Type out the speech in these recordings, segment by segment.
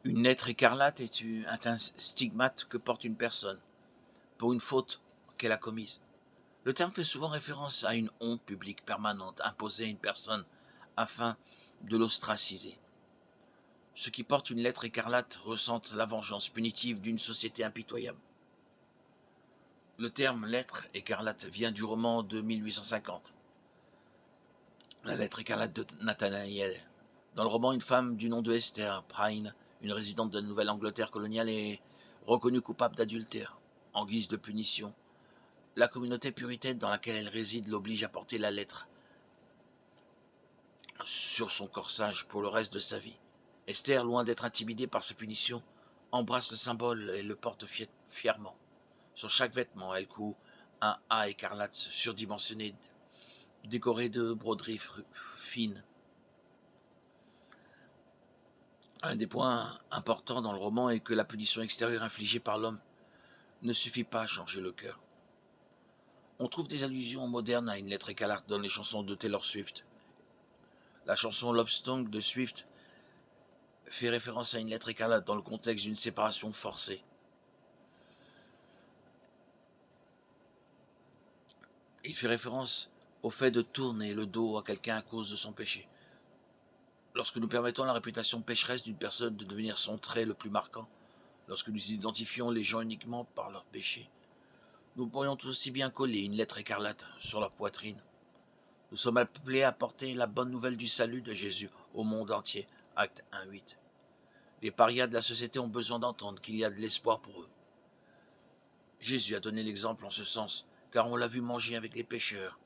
Une lettre écarlate est un stigmate que porte une personne pour une faute qu'elle a commise. Le terme fait souvent référence à une honte publique permanente imposée à une personne afin de l'ostraciser. Ceux qui portent une lettre écarlate ressentent la vengeance punitive d'une société impitoyable. Le terme lettre écarlate vient du roman de 1850, La lettre écarlate de Nathanaël. Dans le roman, une femme du nom de Esther Prynne, une résidente de Nouvelle-Angleterre coloniale, est reconnue coupable d'adultère. En guise de punition, la communauté puritaine dans laquelle elle réside l'oblige à porter la lettre sur son corsage pour le reste de sa vie. Esther, loin d'être intimidée par sa punition, embrasse le symbole et le porte fièrement. Sur chaque vêtement, elle coud un A écarlate surdimensionné, décoré de broderies fines. Un des points importants dans le roman est que la punition extérieure infligée par l'homme ne suffit pas à changer le cœur. On trouve des allusions modernes à une lettre écarlate dans les chansons de Taylor Swift. La chanson Love Song de Swift fait référence à une lettre écarlate dans le contexte d'une séparation forcée. Il fait référence au fait de tourner le dos à quelqu'un à cause de son péché. Lorsque nous permettons à la réputation pécheresse d'une personne de devenir son trait le plus marquant, lorsque nous identifions les gens uniquement par leur péché, nous pourrions tout aussi bien coller une lettre écarlate sur leur poitrine. Nous sommes appelés à porter la bonne nouvelle du salut de Jésus au monde entier. Acte 1:8. Les parias de la société ont besoin d'entendre qu'il y a de l'espoir pour eux. Jésus a donné l'exemple en ce sens, car on l'a vu manger avec les pécheurs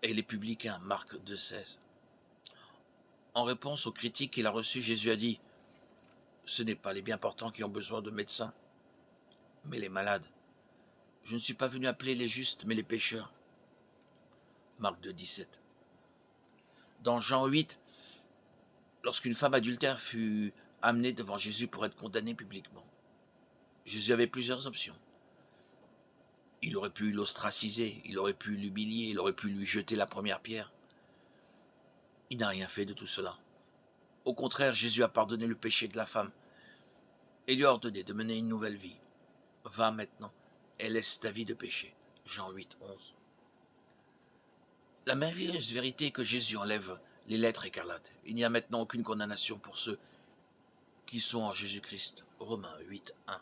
et les publicains. Marc 2,16. En réponse aux critiques qu'il a reçues, Jésus a dit « Ce n'est pas les bien portants qui ont besoin de médecins, mais les malades. Je ne suis pas venu appeler les justes, mais les pécheurs. » Marc 2,17. Dans Jean 8, lorsqu'une femme adultère fut amenée devant Jésus pour être condamnée publiquement, Jésus avait plusieurs options. Il aurait pu l'ostraciser, il aurait pu l'humilier, il aurait pu lui jeter la première pierre. Il n'a rien fait de tout cela. Au contraire, Jésus a pardonné le péché de la femme et lui a ordonné de mener une nouvelle vie. Va maintenant et laisse ta vie de péché. Jean 8,11. La merveilleuse vérité est que Jésus enlève les lettres écarlates. Il n'y a maintenant aucune condamnation pour ceux qui sont en Jésus-Christ. Romains 8,1.